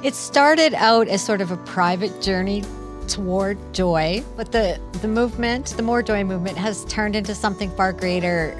It started out as sort of a private journey toward joy, but the movement, the More Joy movement, has turned into something far greater.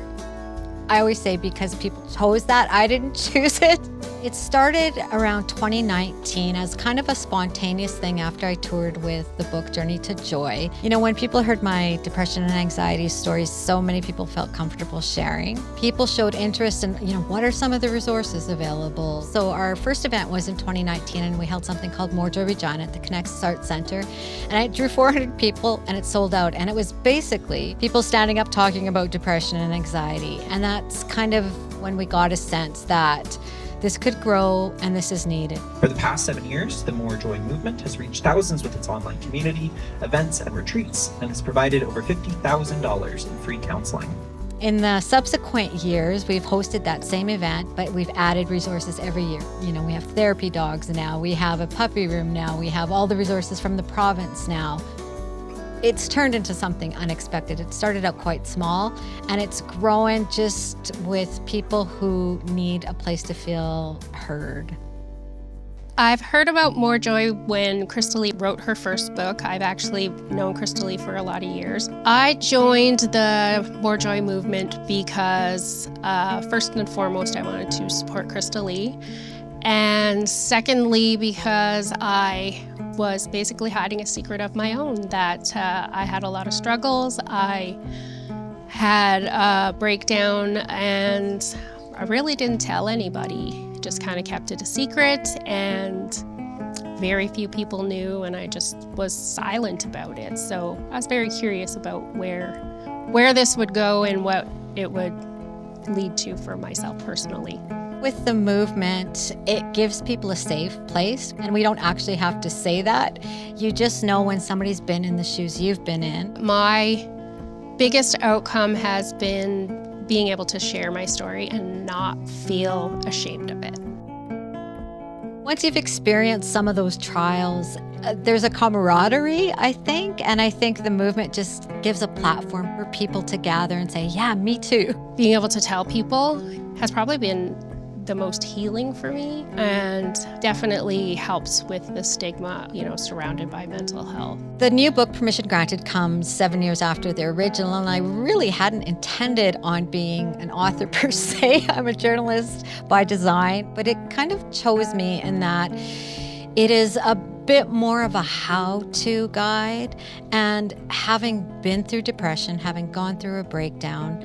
I always say because people chose that, I didn't choose it. It started around 2019 as kind of a spontaneous thing after I toured with the book Journey to Joy. You know, when people heard my depression and anxiety stories, so many people felt comfortable sharing. People showed interest in, what are some of the resources available? So our first event was in 2019 and we held something called More Joy Regina at the Connects Arts Center. And it drew 400 people and it sold out. And it was basically people standing up talking about depression and anxiety. And that's kind of when we got a sense that this could grow and this is needed. For the past 7 years, the More Joy movement has reached thousands with its online community, events, and retreats, and has provided over $50,000 in free counseling. In the subsequent years, we've hosted that same event, but we've added resources every year. We have therapy dogs now, we have a puppy room now, we have all the resources from the province now. It's turned into something unexpected. It started out quite small, and it's growing just with people who need a place to feel heard. I've heard about More Joy when Crystalie wrote her first book. I've actually known Crystalie for a lot of years. I joined the More Joy movement because first and foremost, I wanted to support Crystalie. And secondly, because I was basically hiding a secret of my own, that I had a lot of struggles. I had a breakdown and I really didn't tell anybody, just kind of kept it a secret, and very few people knew, and I just was silent about it. So I was very curious about where this would go and what it would lead to for myself personally. With the movement, it gives people a safe place, and we don't actually have to say that. You just know when somebody's been in the shoes you've been in. My biggest outcome has been being able to share my story and not feel ashamed of it. Once you've experienced some of those trials, there's a camaraderie, I think, and I think the movement just gives a platform for people to gather and say, yeah, me too. Being able to tell people has probably been the most healing for me, and definitely helps with the stigma, surrounded by mental health. The new book, Permission Granted, comes 7 years after the original, and I really hadn't intended on being an author per se. I'm a journalist by design, but it kind of chose me in that it is a bit more of a how-to guide, and having been through depression, having gone through a breakdown,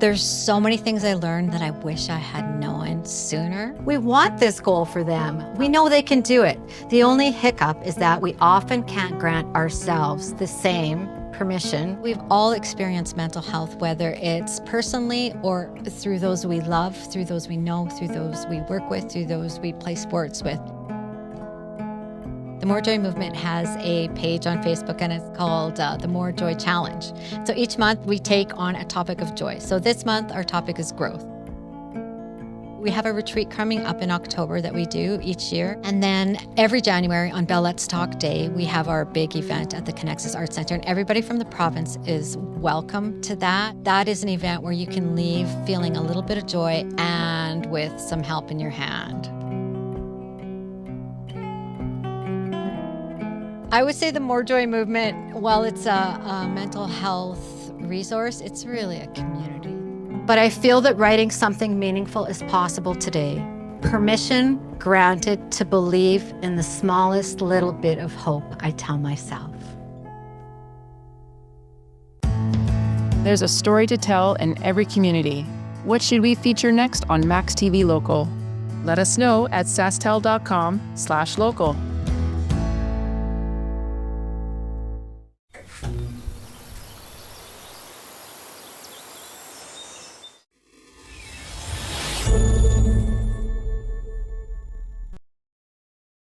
there's so many things I learned that I wish I had known sooner. We want this goal for them. We know they can do it. The only hiccup is that we often can't grant ourselves the same permission. We've all experienced mental health, whether it's personally or through those we love, through those we know, through those we work with, through those we play sports with. The More Joy movement has a page on Facebook, and it's called the More Joy Challenge. So each month we take on a topic of joy. So this month our topic is growth. We have a retreat coming up in October that we do each year. And then every January on Bell Let's Talk Day, we have our big event at the Connects Arts Center, and everybody from the province is welcome to that. That is an event where you can leave feeling a little bit of joy and with some help in your hand. I would say the More Joy movement, while it's a mental health resource, it's really a community. But I feel that writing something meaningful is possible today. Permission granted to believe in the smallest little bit of hope I tell myself. There's a story to tell in every community. What should we feature next on maxTV Local? Let us know at SaskTel.com/local.